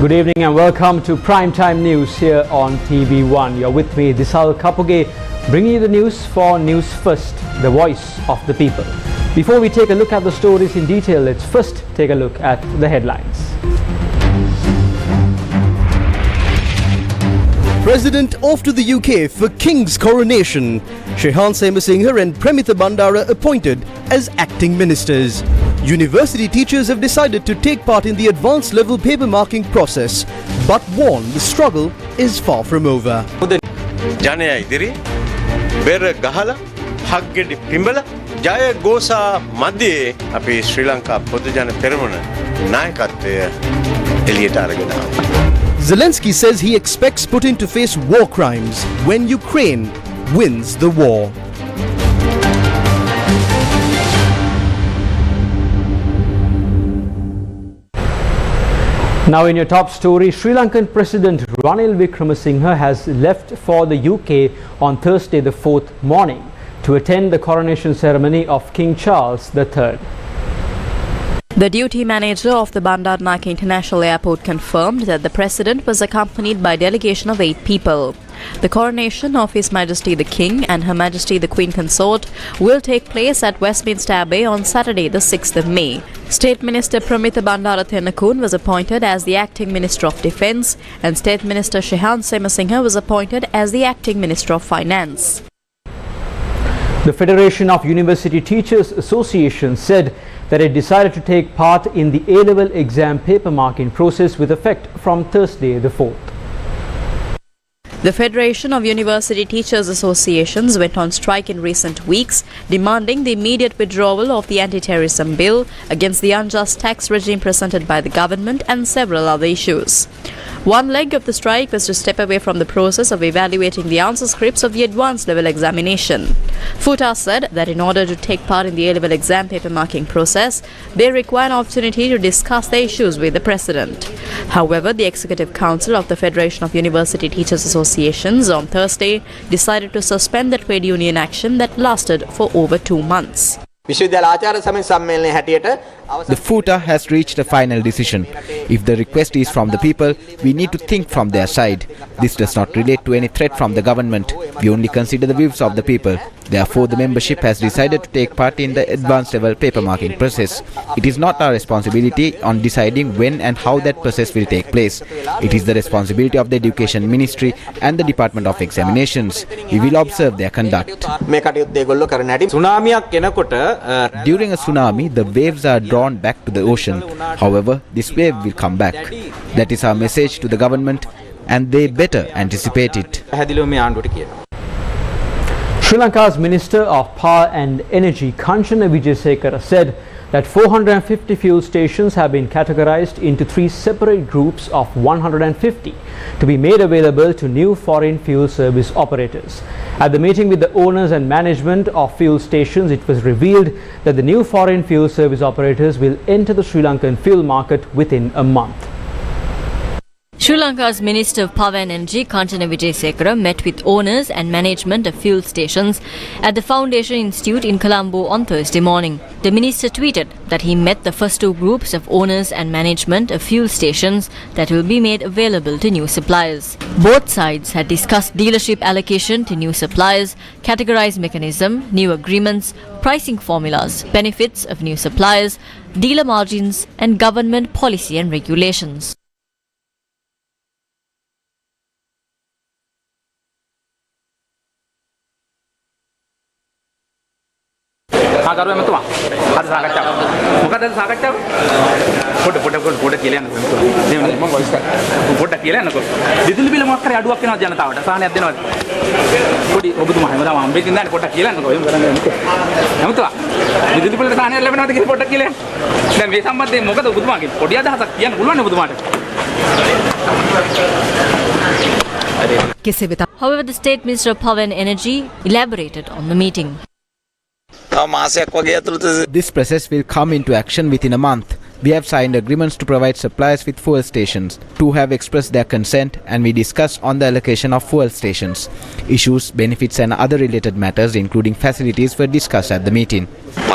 Good evening and welcome to Primetime News here on TV1. You're with me, Disal Kapuge, bringing you the news for News First, the voice of the people. Before we take a look at the stories in detail, let's first take a look at the headlines. President off to the UK for King's coronation. Srilankanbeauty and Bhandara appointed as acting ministers. University teachers have decided to take part in the advanced level paper marking process, but warn the struggle is far from over. ජනයා ඉදිරි බෙර ගහලා හග්ගෙඩි පිඹලා ජය ගෝසා මැදේ අපි ශ්‍රී ලංකා පොදු ජන පෙරමුණ නායකත්වය එළියට අරගෙන ආවා. Zelensky says he expects Putin to face war crimes when Ukraine wins the war. Now in your top story, Sri Lankan President Ranil Wickremesinghe has left for the UK on Thursday the 4th morning to attend the coronation ceremony of King Charles III. The duty manager of the Bhandara International Airport confirmed that the President was accompanied by a delegation of 8 people. The coronation of His Majesty the King and Her Majesty the Queen Consort will take place at Westminster Abbey on Saturday the 6th of May. State Minister Bhandara was appointed as the Acting Minister of Defence and State Minister Srilankanbeauty was appointed as the Acting Minister of Finance. The Federation of University Teachers Association said that it decided to take part in the A-level exam paper marking process with effect from Thursday the 4th. The Federation of University Teachers Associations went on strike in recent weeks, demanding the immediate withdrawal of the anti-terrorism bill against the unjust tax regime presented by the government and several other issues. One leg of the strike was to step away from the process of evaluating the answer scripts of the advanced level examination. FUTA said that in order to take part in the A-level exam paper marking process, they require an opportunity to discuss the issues with the President. However, the Executive Council of the Federation of University Teachers Associations on Thursday decided to suspend the trade union action that lasted for over 2 months. The FUTA has reached a final decision. If the request is from the people, we need to think from their side. This does not relate to any threat from the government. We only consider the views of the people. Therefore, the membership has decided to take part in the advanced level paper marking process. It is not our responsibility on deciding when and how that process will take place. It is the responsibility of the Education Ministry and the Department of Examinations. We will observe their conduct. During a tsunami, the waves are drawn back to the ocean. However, this wave will come back. That is our message to the government, and they better anticipate it. Sri Lanka's Minister of Power and Energy, Visakha, said that 450 fuel stations have been categorized into 3 separate groups of 150 to be made available to new foreign fuel service operators. At the meeting with the owners and management of fuel stations, it was revealed that the new foreign fuel service operators will enter the Sri Lankan fuel market within a month. Sri Lanka's Minister of Power and Energy, Visakha, met with owners and management of fuel stations at the Foundation Institute in Colombo on Thursday morning. The minister tweeted that he met the first 2 groups of owners and management of fuel stations that will be made available to new suppliers. Both sides had discussed dealership allocation to new suppliers, categorized mechanism, new agreements, pricing formulas, benefits of new suppliers, dealer margins, and government policy and regulations. However, the State Minister of Power and Energy elaborated on the meeting. This process will come into action within a month. We have signed agreements to provide suppliers with fuel stations. 2 have expressed their consent, and we discussed on the allocation of fuel stations. Issues, benefits and other related matters including facilities were discussed at the meeting.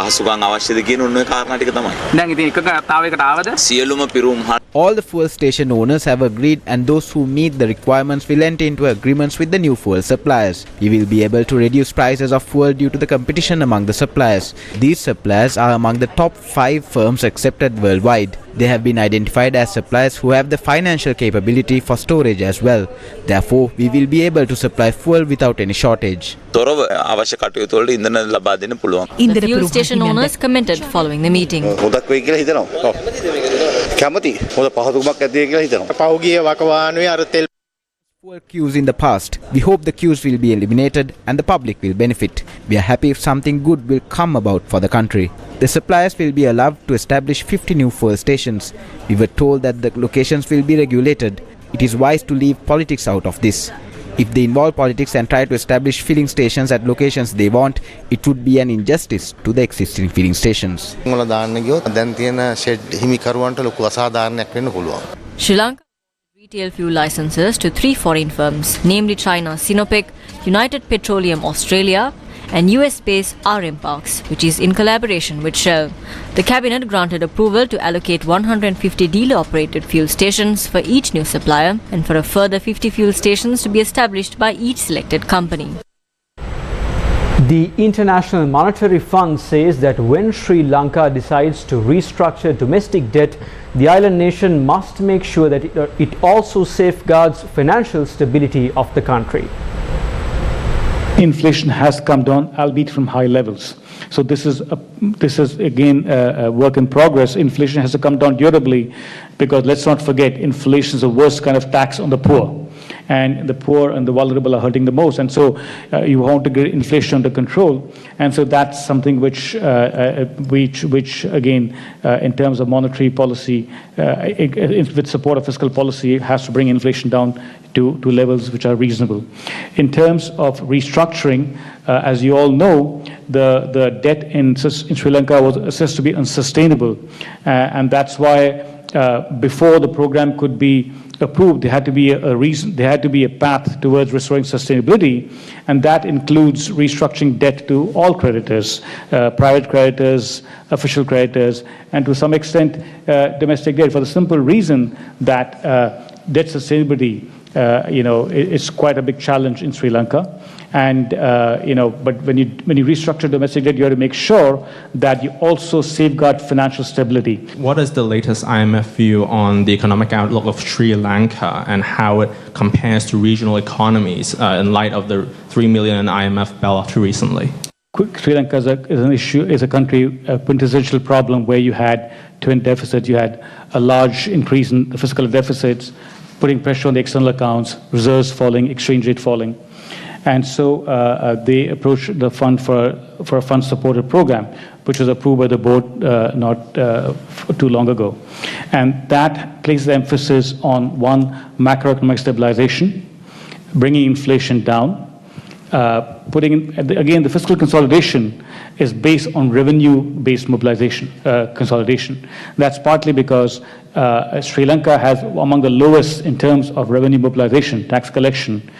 පහසුකම් අවශ්‍යද කියන උන්ව කාරණා ටික තමයි. දැන් ඉතින් එකකතාවයකට ආවද? සියලුම පිරුම් All the fuel station owners have agreed, and those who meet the requirements will enter into agreements with the new fuel suppliers. We will be able to reduce prices of fuel due to the competition among the suppliers. These suppliers are among the top 5 firms accepted worldwide. They have been identified as suppliers who have the financial capability for storage as well. Therefore, we will be able to supply fuel without any shortage. තොරව අවශ්‍ය කටයුතු වලට ඉන්ධන ලබා දෙන්න පුළුවන්. The fuel station owners commented following the meeting. හොදක් වෙයි කියලා හිතනවා. කැමති. හොද පහසුකමක් ඇති වෙයි කියලා හිතනවා. පහුගිය වකවානුවේ අර තෙල් Fuel queues in the past. We hope the queues will be eliminated and the public will benefit. We are happy if something good will come about for the country. The suppliers will be allowed to establish 50 new fuel stations. We were told that the locations will be regulated. It is wise to leave politics out of this. If they involve politics and try to establish filling stations at locations they want, it would be an injustice to the existing filling stations. Sri Lanka retail fuel licenses to 3 foreign firms, namely China Sinopec, United Petroleum Australia and US-based RM Parks, which is in collaboration with Shell. The cabinet granted approval to allocate 150 dealer-operated fuel stations for each new supplier and for a further 50 fuel stations to be established by each selected company. The International Monetary Fund says that when Sri Lanka decides to restructure domestic debt, the island nation must make sure that it also safeguards financial stability of the country. Inflation has come down, albeit from high levels. So this is again a work in progress. Inflation has to come down durably, because let's not forget, inflation is the worst kind of tax on the poor. And the poor and the vulnerable are hurting the most. And so you want to get inflation under control. And so that's something which again, in terms of monetary policy, with support of fiscal policy, has to bring inflation down to levels which are reasonable. In terms of restructuring, as you all know, the debt in Sri Lanka was assessed to be unsustainable. And that's why before the program could be approved, there had to be a reason, there had to be a path towards restoring sustainability, and that includes restructuring debt to all creditors, private creditors, official creditors, and to some extent domestic debt, for the simple reason that debt sustainability, it's quite a big challenge in Sri Lanka. And but when you restructure domestic debt, you have to make sure that you also safeguard financial stability. What is the latest IMF view on the economic outlook of Sri Lanka and how it compares to regional economies in light of the 3 million IMF bailout recently? Sri Lanka is a country, a quintessential problem where you had twin deficits, you had a large increase in the fiscal deficits, putting pressure on the external accounts, reserves falling, exchange rate falling. And so they approached the fund for a fund-supported program, which was approved by the board not too long ago. And that places emphasis on, one, macroeconomic stabilization, bringing inflation down, again, the fiscal consolidation is based on revenue-based mobilization, consolidation. That's partly because Sri Lanka has among the lowest in terms of revenue mobilization, tax collection.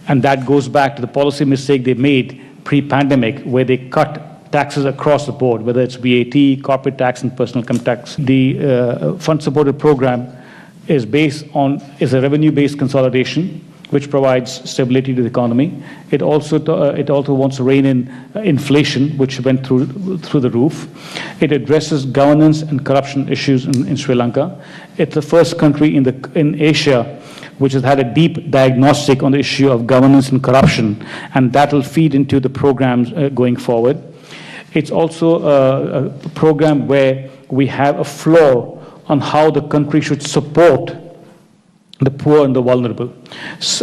And that goes back to the policy mistake they made pre-pandemic, where they cut taxes across the board, whether it's VAT, corporate tax, and personal income tax. The fund-supported program is a revenue-based consolidation, which provides stability to the economy. It also wants to rein in inflation, which went through the roof. It addresses governance and corruption issues in Sri Lanka. It's the first country in Asia which has had a deep diagnostic on the issue of governance and corruption, and that will feed into the programs going forward. It's also a program where we have a floor on how the country should support the poor and the vulnerable,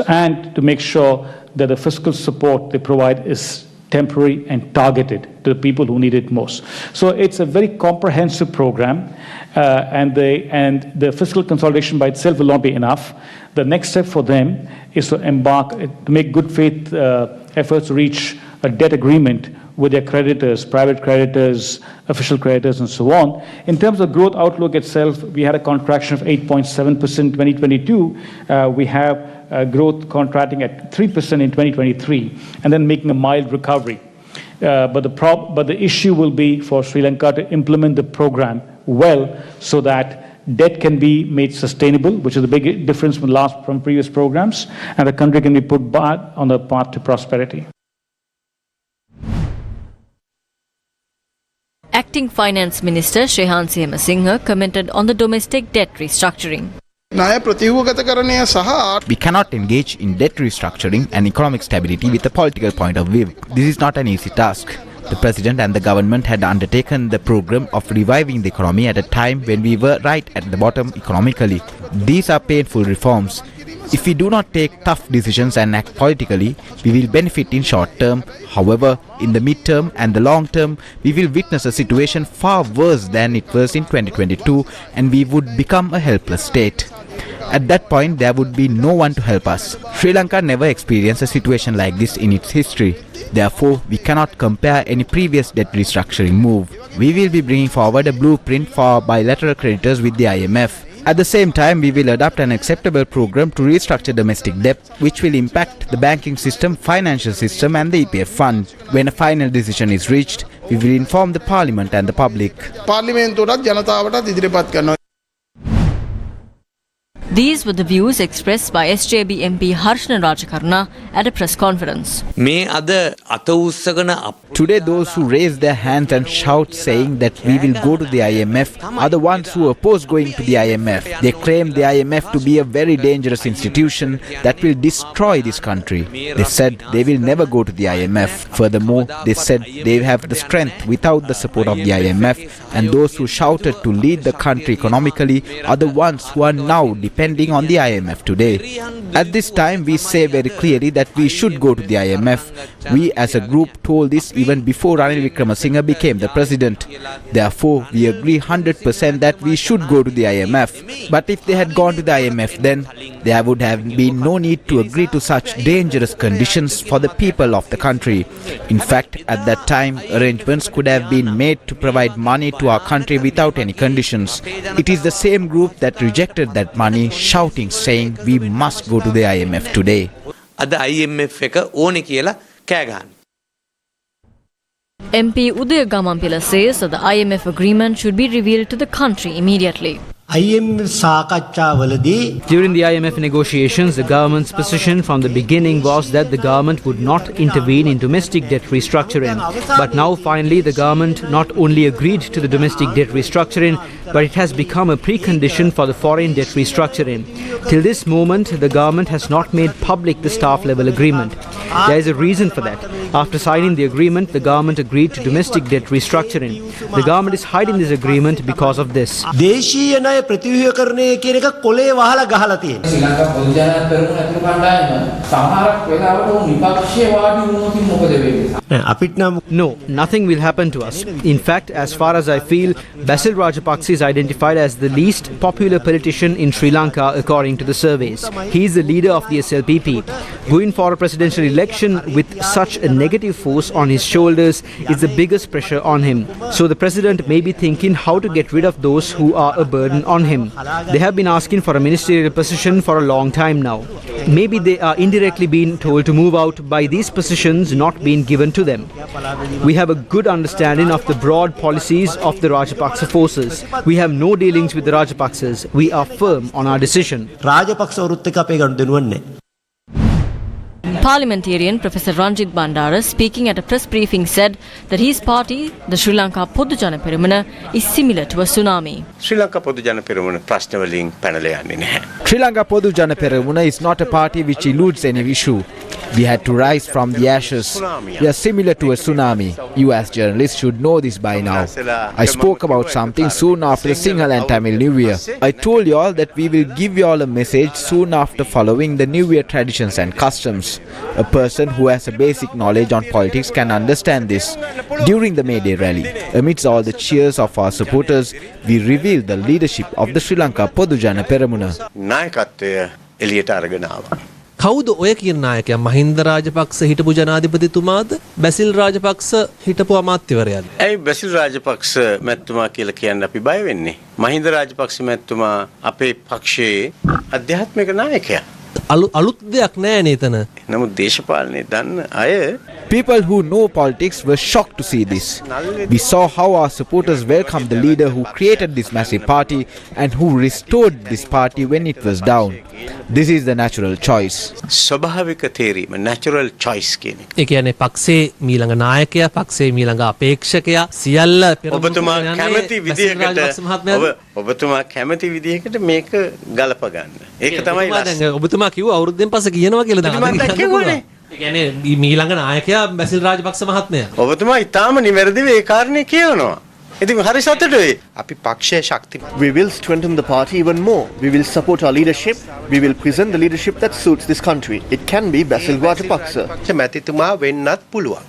and to make sure that the fiscal support they provide is temporary and targeted to the people who need it most. So it's a very comprehensive program, and the fiscal consolidation by itself will not be enough. The next step for them is to make good faith efforts to reach a debt agreement with their creditors, private creditors, official creditors, and so on. In terms of growth outlook itself, we had a contraction of 8.7% in 2022. We have growth contracting at 3% in 2023, and then making a mild recovery. but the issue will be for Sri Lanka to implement the program well so that debt can be made sustainable, which is a big difference from previous programs, and the country can be put back on the path to prosperity. Acting Finance Minister Srilankan commented on the domestic debt restructuring. We cannot engage in debt restructuring and economic stability with a political point of view. This is not an easy task. The President and the government had undertaken the program of reviving the economy at a time when we were right at the bottom economically. These are painful reforms. If we do not take tough decisions and act politically, we will benefit in short term. However, in the mid-term and the long term, we will witness a situation far worse than it was in 2022, and we would become a helpless state. At that point, there would be no one to help us. Sri Lanka never experienced a situation like this in its history. Therefore, we cannot compare any previous debt restructuring move. We will be bringing forward a blueprint for bilateral creditors with the IMF. At the same time, we will adopt an acceptable program to restructure domestic debt, which will impact the banking system, financial system and the EPF fund. When a final decision is reached, we will inform the Parliament and the public. These were the views expressed by SJB MP Harshna Rajakarna at a press conference. Today, those who raise their hands and shout saying that we will go to the IMF are the ones who oppose going to the IMF. They claim the IMF to be a very dangerous institution that will destroy this country. They said they will never go to the IMF. Furthermore, they said they have the strength without the support of the IMF, and those who shouted to lead the country economically are the ones who are now depending on the IMF today. At this time, we say very clearly that we should go to the IMF. We as a group told this even before Ranil Wickremesinghe became the president. Therefore, we agree 100% that we should go to the IMF. But if they had gone to the IMF, then there would have been no need to agree to such dangerous conditions for the people of the country. In fact, at that time, arrangements could have been made to provide money to our country without any conditions. It is the same group that rejected that money, shouting, saying we must go to the IMF today. MP Udaya Gamampila says that the IMF agreement should be revealed to the country immediately. During the IMF negotiations, the government's position from the beginning was that the government would not intervene in domestic debt restructuring. But now finally the government not only agreed to the domestic debt restructuring, but it has become a precondition for the foreign debt restructuring. Till this moment, the government has not made public the staff level agreement. There is a reason for that. After signing the agreement, the government agreed to domestic debt restructuring. The government is hiding this agreement because of this. ප්‍රතිව්‍යුහකරණය කියන එක කොලේ වහලා ගහලා තියෙනවා. ශ්‍රී ලංකා පොදු ජන පෙරමුණ ඇතුළු කණ්ඩායම සමහරක් වෙලාවට විපක්ෂයේ වාඩි වුණොත් මොකද වෙන්නේ? No, nothing will happen to us. In fact, as far as I feel, Basil Rajapaksa is identified as the least popular politician in Sri Lanka according to the surveys. He is the leader of the SLPP. Going for a presidential election with such a negative force on his shoulders is the biggest pressure on him. So the president may be thinking how to get rid of those who are a burden on him. They have been asking for a ministerial position for a long time now. Maybe they are indirectly being told to move out by these positions not being given to them. We have a good understanding of the broad policies of the Rajapaksa forces. We have no dealings with the Rajapaksas. We are firm on our decision. Parliamentarian Professor Ranjit Bhandara, speaking at a press briefing, said that his party, the Sri Lanka Podu Jana Peramuna, is similar to a tsunami. Sri Lanka Podu Jana Peramuna ප්‍රශ්න වලින් පැනලා යන්නේ නැහැ. Sri Lanka Podu Jana Peramuna is not a party which eludes any issue. We had to rise from the ashes. We are similar to a tsunami. You as journalists should know this by now. I spoke about something soon after the Sinhala and Tamil New Year. I told you all that we will give you all a message soon after following the New Year traditions and customs. A person who has a basic knowledge on politics can understand this. During the May Day rally, amidst all the cheers of our supporters, we revealed the leadership of the Sri Lanka Podu Jana Peramuna. නායකත්වය එළියට අරගෙන ආවා. කවුද ඔය කියන නායකයා? මහින්ද රාජපක්ෂ හිටපු ජනාධිපතිතුමාද? බැසිල් රාජපක්ෂ හිටපු අමාත්‍යවරයාද? ඇයි බැසිල් රාජපක්ෂ මැතිතුමා කියලා කියන්න අපි බය වෙන්නේ? මහින්ද රාජපක්ෂ මැතිතුමා අපේ පක්ෂයේ අධ්‍යාත්මික නායකයා. අලුත් දෙයක් නෑ නේතන. නමුත් දේශපාලනේ දන්න අය People who know politics were shocked to see this. We saw how our supporters welcomed the leader who created this massive party and who restored this party when it was down. This is the natural choice. ස්වභාවික තේරීම natural choice කියන එක. ඒ කියන්නේ පක්ෂේ මීළඟ නායකයා, පක්ෂේ මීළඟ අපේක්ෂකයා සියල්ල ඔබතුමා කැමති විදිහකට ඔබතුමා කැමති විදිහකට මේක ගලප ගන්න. ඒක තමයි ඔබතුමා කිව්ව අවුරුද්දෙන් පස්සේ කියනවා කියලා දැන් මම කියවනේ. ඒ කියන්නේ මීළඟ නායකයා බැසිල් රාජපක්ෂ මහත්මයා. ඔබතුමා ඊටාම නිවැරදිව ඒ කාරණේ කියනවා. ඉතින් හරි සතුටුයි. අපි පක්ෂයේ ශක්තිමත්. We will strengthen the party even more. We will support our leadership. We will present the leadership that suits this country. It can be Basil Rajapaksa. මැතිතුමා වෙන්නත් පුළුවන්.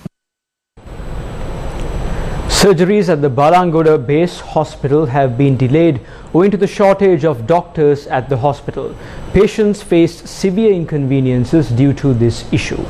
Surgeries at the Balangoda Base Hospital have been delayed owing to the shortage of doctors at the hospital. Patients faced severe inconveniences due to this issue.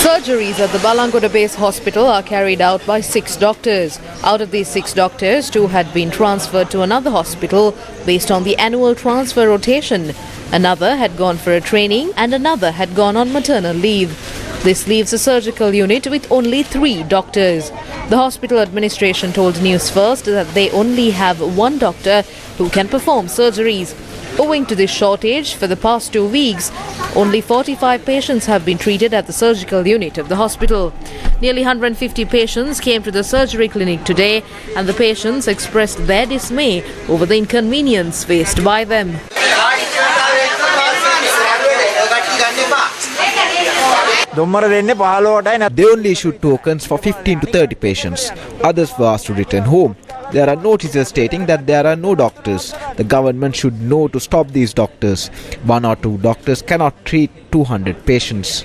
Surgeries at the Balangoda Base Hospital are carried out by 6 doctors. Out of these 6 doctors, 2 had been transferred to another hospital based on the annual transfer rotation. Another had gone for a training and another had gone on maternal leave. This leaves a surgical unit with only 3 doctors. The hospital administration told News First that they only have 1 doctor who can perform surgeries. Owing to this shortage, for the past 2 weeks, only 45 patients have been treated at the surgical unit of the hospital. Nearly 150 patients came to the surgery clinic today, and the patients expressed their dismay over the inconvenience faced by them. They only issued tokens for 15 to 30 patients. Others were asked to return home. There are notices stating that there are no doctors. The government should know to stop these doctors. 1 or 2 doctors cannot treat 200 patients.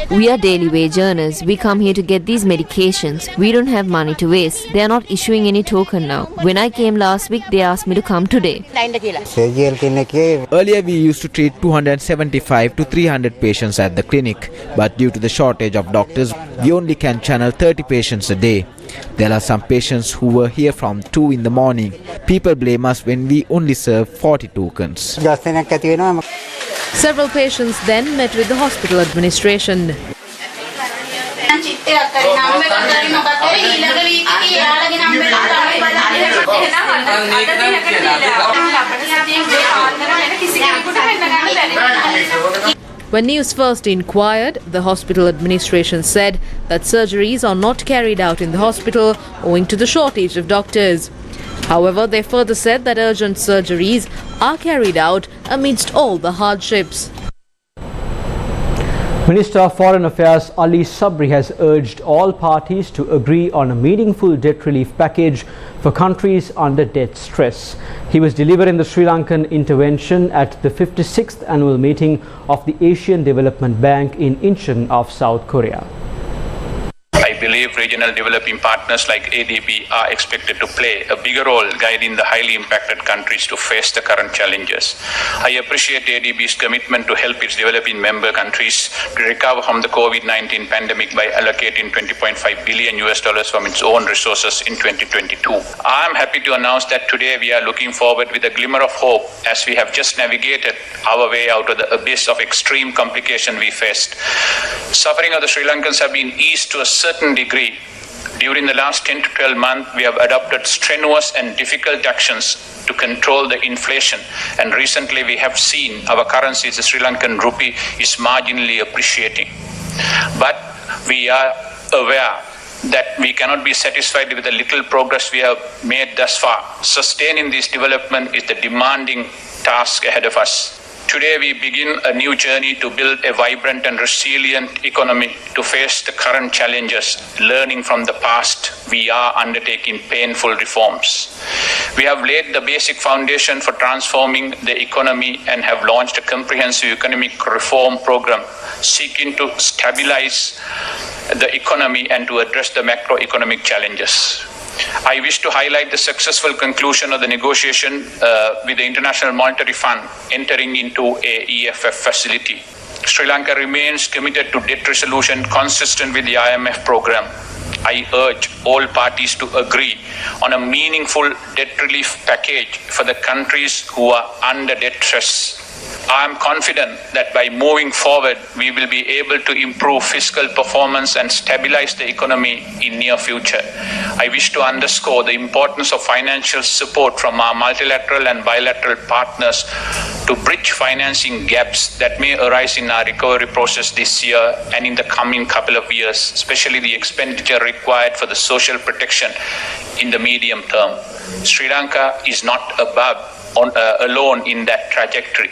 We are daily wage earners. We come here to get these medications. We don't have money to waste. They are not issuing any token now. When I came last week, they asked me to come today. Earlier we used to treat 275 to 300 patients at the clinic. But due to the shortage of doctors, we only can channel 30 patients a day. There are some patients who were here from 2 in the morning. People blame us when we only serve 40 tokens. Several patients then met with the hospital administration. When News First inquired, the hospital administration said that surgeries are not carried out in the hospital owing to the shortage of doctors. However, they further said that urgent surgeries are carried out amidst all the hardships. Minister of Foreign Affairs Ali Sabri has urged all parties to agree on a meaningful debt relief package for countries under debt stress. He was delivering the Sri Lankan intervention at the 56th annual meeting of the Asian Development Bank in Incheon of South Korea. I believe regional developing partners like ADB are expected to play a bigger role guiding the highly impacted countries to face the current challenges. I appreciate ADB's commitment to help its developing member countries to recover from the COVID-19 pandemic by allocating $20.5 billion from its own resources in 2022. I am happy to announce that today we are looking forward with a glimmer of hope as we have just navigated our way out of the abyss of extreme complication we faced. Suffering of the Sri Lankans have been eased to a certain degree. During the last 10 to 12 months, we have adopted strenuous and difficult actions to control the inflation. And recently we have seen our currency, the Sri Lankan rupee, is marginally appreciating. But we are aware that we cannot be satisfied with the little progress we have made thus far. Sustaining this development is the demanding task ahead of us. Today we begin a new journey to build a vibrant and resilient economy to face the current challenges. Learning from the past, we are undertaking painful reforms. We have laid the basic foundation for transforming the economy and have launched a comprehensive economic reform program seeking to stabilize the economy and to address the macroeconomic challenges. I wish to highlight the successful conclusion of the negotiation with the International Monetary Fund entering into a EFF facility. Sri Lanka remains committed to debt resolution consistent with the IMF program. I urge all parties to agree on a meaningful debt relief package for the countries who are under debt stress. I am confident that by moving forward, we will be able to improve fiscal performance and stabilize the economy in near future. I wish to underscore the importance of financial support from our multilateral and bilateral partners to bridge financing gaps that may arise in our recovery process this year and in the coming couple of years, especially the expenditure required for the social protection in the medium term. Sri Lanka is not alone in that trajectory.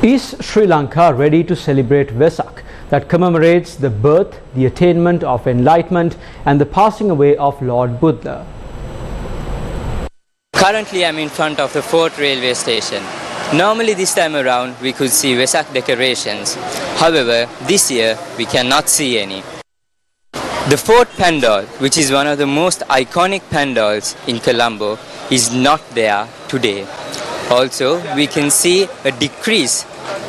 Is Sri Lanka ready to celebrate Vesak, that commemorates the birth, the attainment of enlightenment and the passing away of Lord Buddha? Currently I'm in front of the Fort railway station. Normally this time around we could see Vesak Decorations. However, this year we cannot see any. The Fort Pandal, which is one of the most iconic pandals in Colombo, is not there today. Also, we can see a decrease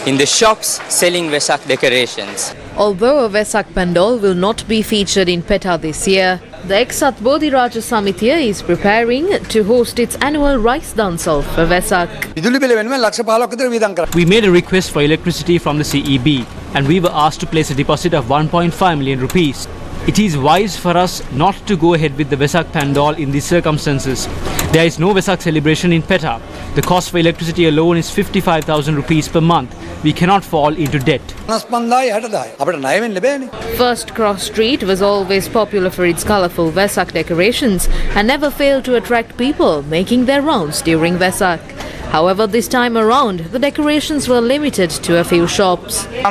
in the shops selling Vesak decorations. Although a Vesak pandal will not be featured in PETA this year, the Eksat Bodhiraja Samitya is preparing to host its annual rice dance-off for Vesak. We made a request for electricity from the CEB and we were asked to place a deposit of 1.5 million rupees. It is wise for us not to go ahead with the Vesak pandal in these circumstances. There is no Vesak celebration in PETA. The cost for electricity alone is 55,000 rupees per month. We cannot fall into debt. First Cross Street was always popular for its colourful Vesak decorations and never failed to attract people making their rounds during Vesak. However, this time around, the decorations were limited to a few shops. The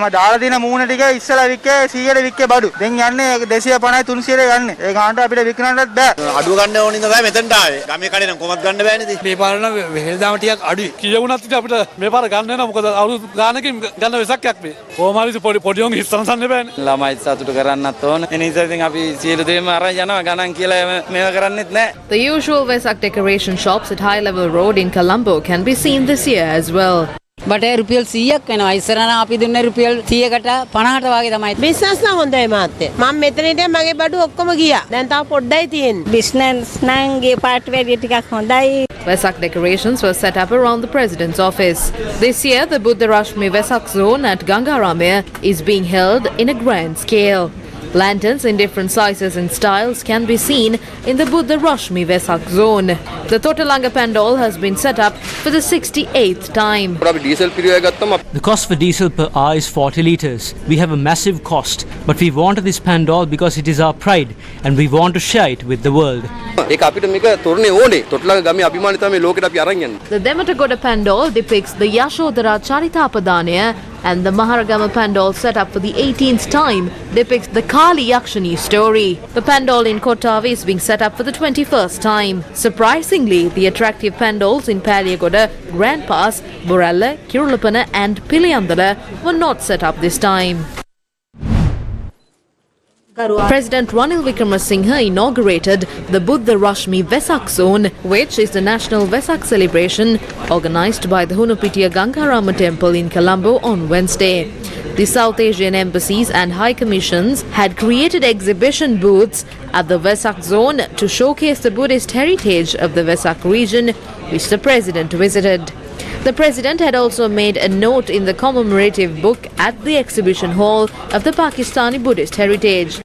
usual Vesak decoration shops at High Level Road in Colombo can be seen this year as well. But රුපියල් 100ක් වෙනවා. ඉස්සරහන අපි දුන්නේ රුපියල් 100කට 50කට වගේ තමයි. Business නම් හොඳයි මාත්තේ. මම මෙතනට මගේ බඩු ඔක්කොම ගියා. දැන් තාම පොඩ්ඩයි තියෙන්නේ. බිස්නස් නම් ගේ පාර්ට් වැඩි ටිකක් හොඳයි. Vesak decorations were set up around the President's office. This year, the Buddha Rashmi Vesak zone at Gangaramaya is being held in a grand scale. Lanterns in different sizes and styles can be seen in the Buddha Rashmi Vesak zone. The Totalanga Pandal has been set up for the 68th time. The cost for diesel per hour is 40 litres. We have a massive cost, but we want this pandal because it is our pride and we want to share it with the world. The Dematagoda Pandal depicts the Yashodhara Charitapadanya, and the Maharagama Pandal, set up for the 18th time, depicts the Kali Yakshani story. The Pandal in Kottavi is being set up for the 21st time. Surprisingly, the attractive pandals in Paliyagoda, Grand Pass, Boralla, Kirulapana and Piliyandala were not set up this time. President Ranil Wickremesinghe inaugurated the Buddha Rashmi Vesak Zone, which is the national Vesak celebration organized by the Hunupitiya Gangarama Temple in Colombo on Wednesday. The South Asian embassies and high commissions had created exhibition booths at the Vesak Zone to showcase the Buddhist heritage of the Vesak region, which the president visited. The president had also made a note in the commemorative book at the exhibition hall of the Pakistani Buddhist heritage.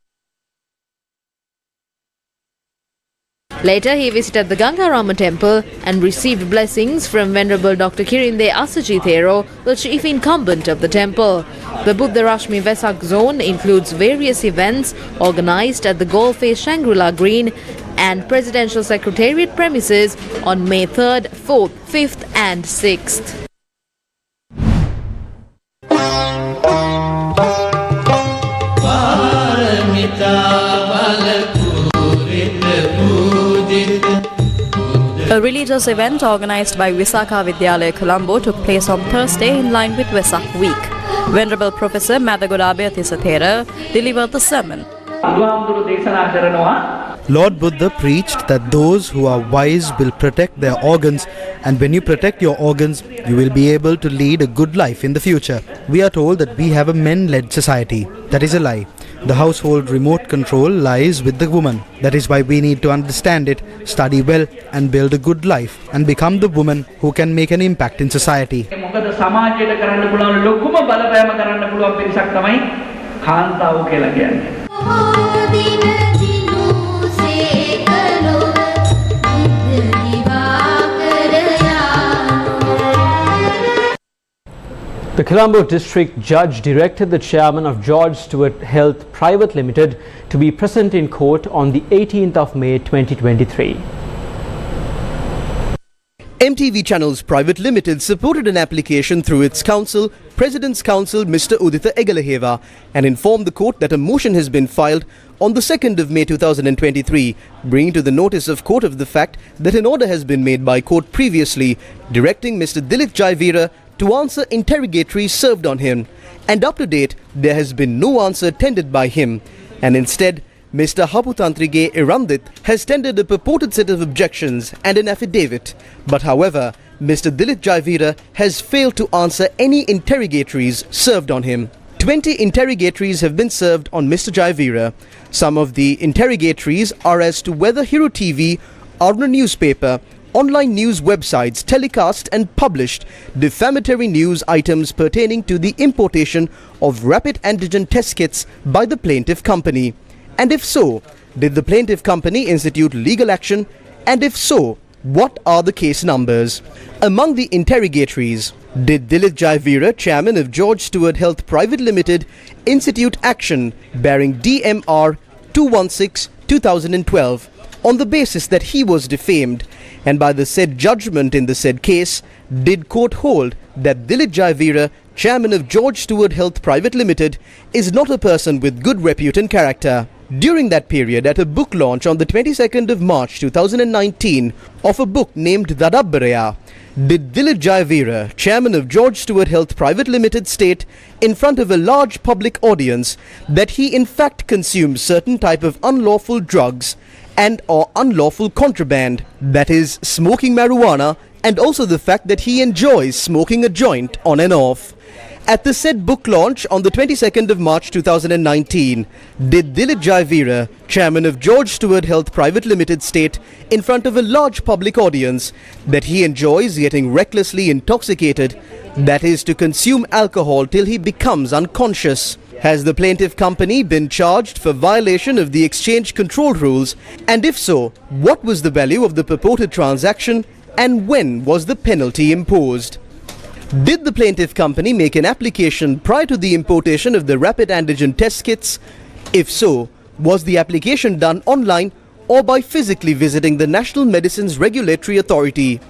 Later, he visited the Gangarama temple and received blessings from Venerable Dr. Kirinde Asaji Thero, the chief incumbent of the temple. The Buddha Rashmi Vesak zone includes various events organized at the Golface Shangri-La Green and Presidential Secretariat premises on May 3rd, 4th, 5th and 6th. A religious event organized by Visakha Vidyalaya Colombo took place on Thursday in line with Vesak Week. Venerable Professor Madhagodabe Thisathera delivered the sermon. Lord Buddha preached that those who are wise will protect their organs, and when you protect your organs, you will be able to lead a good life in the future. We are told that we have a men-led society. That is a lie. The household remote control lies with the woman. That is why we need to understand it, study well and build a good life and become the woman who can make an impact in society. මොකද සමාජයට කරන්න පුළුවන් ලොකුම බලපෑම කරන්න පුළුවන් පිරිසක් තමයි කාන්තාවෝ කියලා කියන්නේ. The Colombo district judge directed the chairman of George Stewart Health Private Limited to be present in court on the 18th of May 2023. MTV Channels Private Limited supported an application through its counsel, President's Counsel Mr. Uditha Egalaheva, and informed the court that a motion has been filed on the 2nd of May 2023, bringing to the notice of court of the fact that an order has been made by court previously directing Mr. Dilith Jaivira to answer interrogatories served on him, and up to date there has been no answer tendered by him, and instead Mr. Haputantrige Ranjit has tendered a purported set of objections and an affidavit. But however, Mr. Dilith Jaivira has failed to answer any interrogatories served on him. 20 interrogatories have been served on Mr. Jaivira. Some of the interrogatories are as to whether Hero TV, Aruna newspaper, online news websites telecast and published defamatory news items pertaining to the importation of rapid antigen test kits by the plaintiff company. And if so, did the plaintiff company institute legal action? And if so, what are the case numbers? Among the interrogatories, did Dilith Jaivira, chairman of George Stewart Health Private Limited, institute action bearing DMR 216/2012 on the basis that he was defamed, and by the said judgment in the said case, did court hold that Dilith Jaivira, chairman of George Stewart Health Private Limited, is not a person with good repute and character. During that period, at a book launch on the 22nd of March 2019 of a book named Dadabbaraya, did Dilith Jaivira, chairman of George Stewart Health Private Limited, state in front of a large public audience that he in fact consumes certain type of unlawful drugs and or unlawful contraband, that is smoking marijuana, and also the fact that he enjoys smoking a joint on and off. At the said book launch on the 22nd of March 2019, did Dilith Jaivira, chairman of George Stewart Health Private Limited, state in front of a large public audience that he enjoys getting recklessly intoxicated, that is to consume alcohol till he becomes unconscious? Has the plaintiff company been charged for violation of the exchange control rules? And if so, what was the value of the purported transaction and when was the penalty imposed? Did the plaintiff company make an application prior to the importation of the rapid antigen test kits? If so, was the application done online or by physically visiting the National Medicines Regulatory Authority?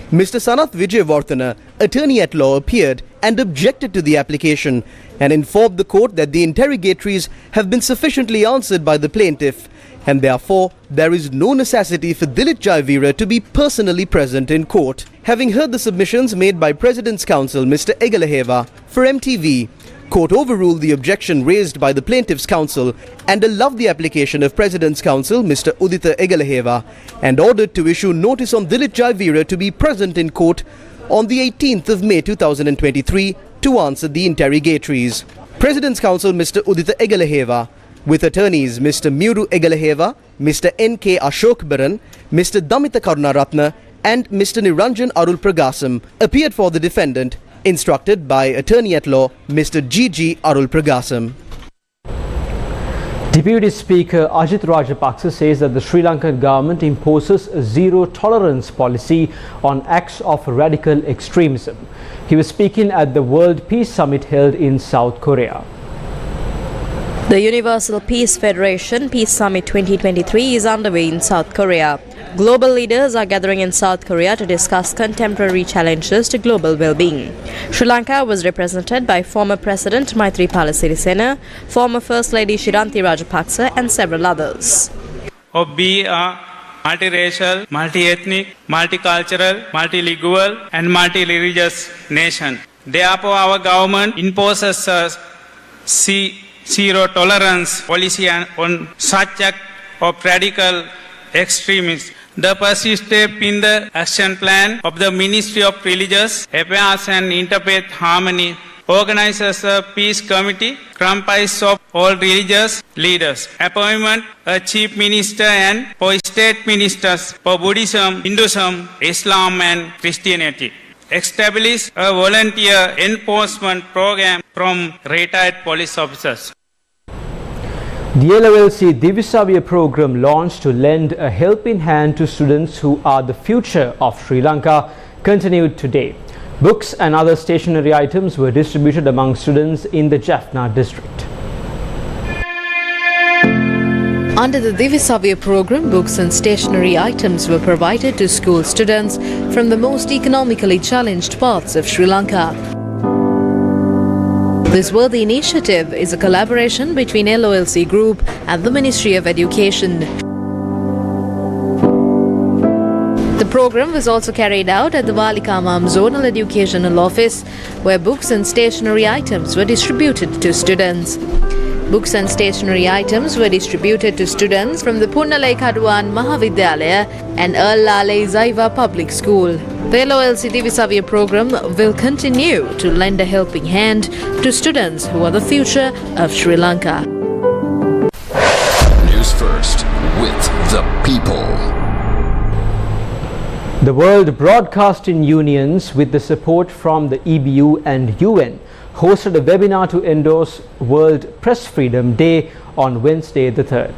Mr. Sanath Vijayavardhana, attorney at law, appeared and objected to the application and informed the court that the interrogatories have been sufficiently answered by the plaintiff, and therefore there is no necessity for Dilith Jaivira to be personally present in court. Having heard the submissions made by President's Counsel Mr. Egalaheva for MTV, court overruled the objection raised by the plaintiff's counsel and allowed the application of President's Counsel Mr. Uditha Egalaheva and ordered to issue notice on Dilith Jaivira to be present in court on the 18th of May 2023 to answer the interrogatories. President's Counsel Mr. Uditha Egalaheva, with attorneys Mr. Muru Egalaheva, Mr. N.K. Ashok Baran, Mr. Damita Karunaratna and Mr. Niranjan Arul Pragasam, appeared for the defendant, instructed by attorney at law Mr. G.G. Arul Pragasam. Deputy Speaker Ajit Rajapaksa says that the Sri Lankan government imposes a zero-tolerance policy on acts of radical extremism. He was speaking at the World Peace Summit held in South Korea. The Universal Peace Federation Peace Summit 2023 is underway in South Korea. Global leaders are gathering in South Korea to discuss contemporary challenges to global well-being. Sri Lanka was represented by former President Maithripala Sirisena, former First Lady Shiranti Rajapaksa and several others. Be a multiracial, multi-ethnic, multicultural, multilingual and multi-religious nation. Therefore, our government imposes a zero-tolerance policy on such act of radical extremists. The first step in the action plan of the Ministry of Religious Affairs and Interfaith Harmony organizes a peace committee comprised of all religious leaders. Appointment a chief minister and 4 state ministers for Buddhism, Hinduism, Islam and Christianity. Establish a volunteer enforcement program from retired police officers. The LOLC Divisavya program launched to lend a helping hand to students who are the future of Sri Lanka continued today. Books and other stationery items were distributed among students in the Jaffna district. Under the Divisavya program, books and stationery items were provided to school students from the most economically challenged parts of Sri Lanka. This worthy initiative is a collaboration between LOLC Group and the Ministry of Education. The program was also carried out at the Valikamam Zonal Educational Office, where books and stationery items were distributed to students. Books and stationery items were distributed to students from the Punnalai Kaduwan Mahavidyalaya and Erlalai Zaiva Public School. The LOLC Divisavya program will continue to lend a helping hand to students who are the future of Sri Lanka. News first with the people. The World Broadcasting Unions, with the support from the EBU and UN, hosted a webinar to endorse World Press Freedom Day on Wednesday the 3rd.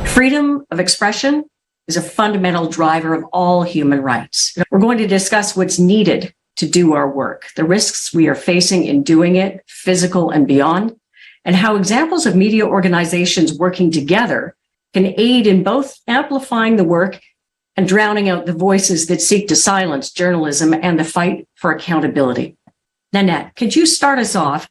Freedom of expression is a fundamental driver of all human rights. We're going to discuss what's needed to do our work, the risks we are facing in doing it, physical and beyond, and how examples of media organizations working together can aid in both amplifying the work and drowning out the voices that seek to silence journalism and the fight for accountability. Nanette, could you start us off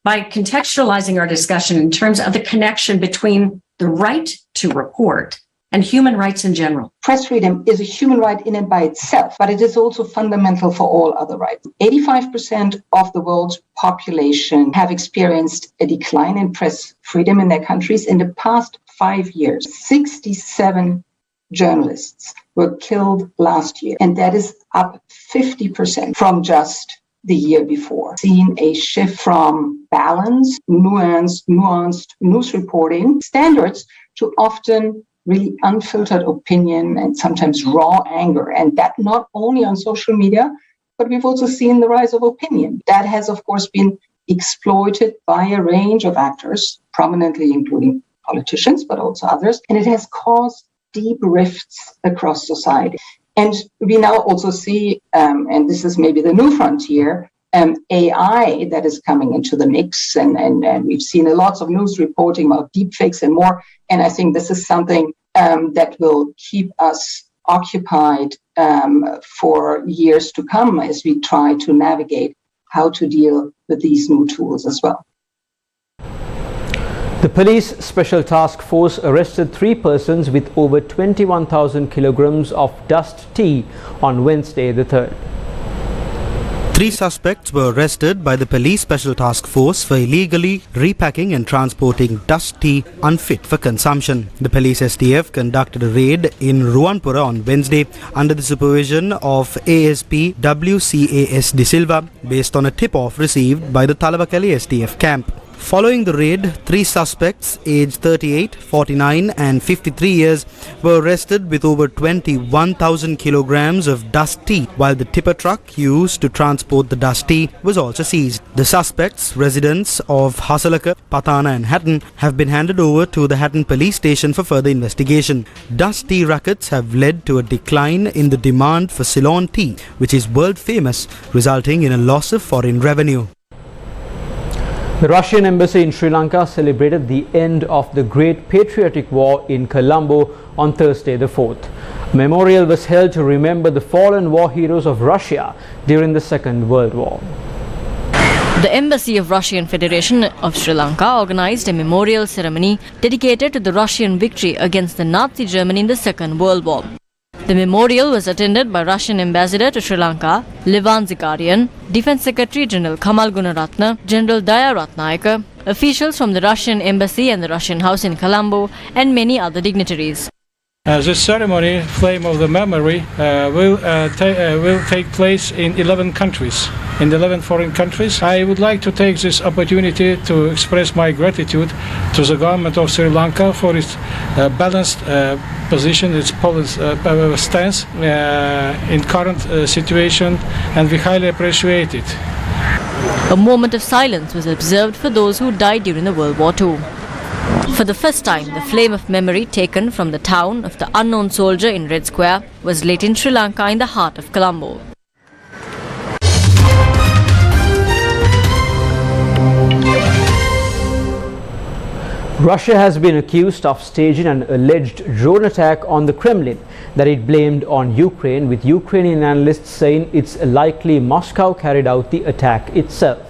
by contextualizing our discussion in terms of the connection between the right to report and human rights in general? Press freedom is a human right in and by itself, but it is also fundamental for all other rights. 85% of the world's population have experienced a decline in press freedom in their countries in the past 5 years. 67 journalists were killed last year, and that is up 50% from just the year before. Seen a shift from balanced, nuanced news reporting standards to often really unfiltered opinion and sometimes raw anger. And that not only on social media, but we've also seen the rise of opinion. That has, of course, been exploited by a range of actors, prominently including politicians, but also others. And it has caused deep rifts across society. And we now also see, and this is maybe the new frontier, AI that is coming into the mix. And we've seen lots of news reporting about deepfakes and more. And I think this is something that will keep us occupied for years to come as we try to navigate how to deal with these new tools as well. The police special task force arrested 3 persons with over 21,000 kilograms of dust tea on Wednesday the 3rd. 3 suspects were arrested by the police special task force for illegally repacking and transporting dust tea unfit for consumption. The police STF conducted a raid in Ruanpura on Wednesday under the supervision of ASP WCAS De Silva based on a tip-off received by the Talabakali STF camp. Following the raid, 3 suspects aged 38, 49 and 53 years were arrested with over 21,000 kilograms of dust tea, while the tipper truck used to transport the dust tea was also seized. The suspects, residents of Hasalaka, Patana and Hatton, have been handed over to the Hatton police station for further investigation. Dust tea rackets have led to a decline in the demand for Ceylon tea, which is world famous, resulting in a loss of foreign revenue. The Russian embassy in Sri Lanka celebrated the end of the Great Patriotic War in Colombo on Thursday the 4th. A memorial was held to remember the fallen war heroes of Russia during the Second World War. The Embassy of Russian Federation of Sri Lanka organized a memorial ceremony dedicated to the Russian victory against the Nazi Germany in the Second World War. The memorial was attended by Russian Ambassador to Sri Lanka, Levan Zakarian, Defense Secretary General Kamal Gunaratne, General Daya Ratnayaka, officials from the Russian Embassy and the Russian House in Colombo, and many other dignitaries. This ceremony, Flame of the Memory, will take place in 11 countries, in 11 foreign countries. I would like to take this opportunity to express my gratitude to the government of Sri Lanka for its balanced position, its stance in current situation, and we highly appreciate it. A moment of silence was observed for those who died during the World War II. For the first time, the flame of memory taken from the town of the unknown soldier in Red Square was lit in Sri Lanka in the heart of Colombo. Russia has been accused of staging an alleged drone attack on the Kremlin that it blamed on Ukraine, with Ukrainian analysts saying it's likely Moscow carried out the attack itself.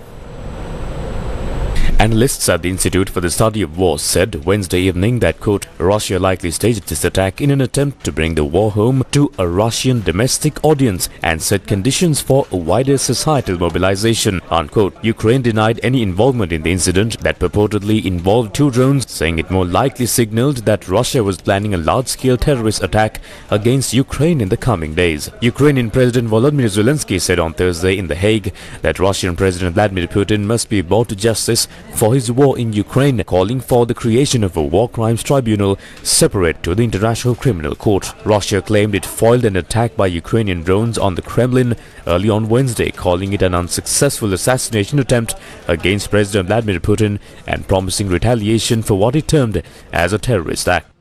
Analysts at the Institute for the Study of War said Wednesday evening that, quote, Russia likely staged this attack in an attempt to bring the war home to a Russian domestic audience and set conditions for a wider societal mobilization, unquote. Ukraine denied any involvement in the incident that purportedly involved two drones, saying it more likely signaled that Russia was planning a large-scale terrorist attack against Ukraine in the coming days. Ukrainian President Volodymyr Zelensky said on Thursday in The Hague that Russian President Vladimir Putin must be brought to justice for his war in Ukraine, calling for the creation of a war crimes tribunal separate to the International Criminal Court. Russia claimed it foiled an attack by Ukrainian drones on the Kremlin early on Wednesday, calling it an unsuccessful assassination attempt against President Vladimir Putin and promising retaliation for what it termed as a terrorist act.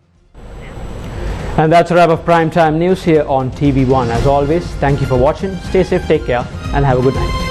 And that's a wrap of Primetime News here on TV1. As always, thank you for watching. Stay safe, take care, and have a good night.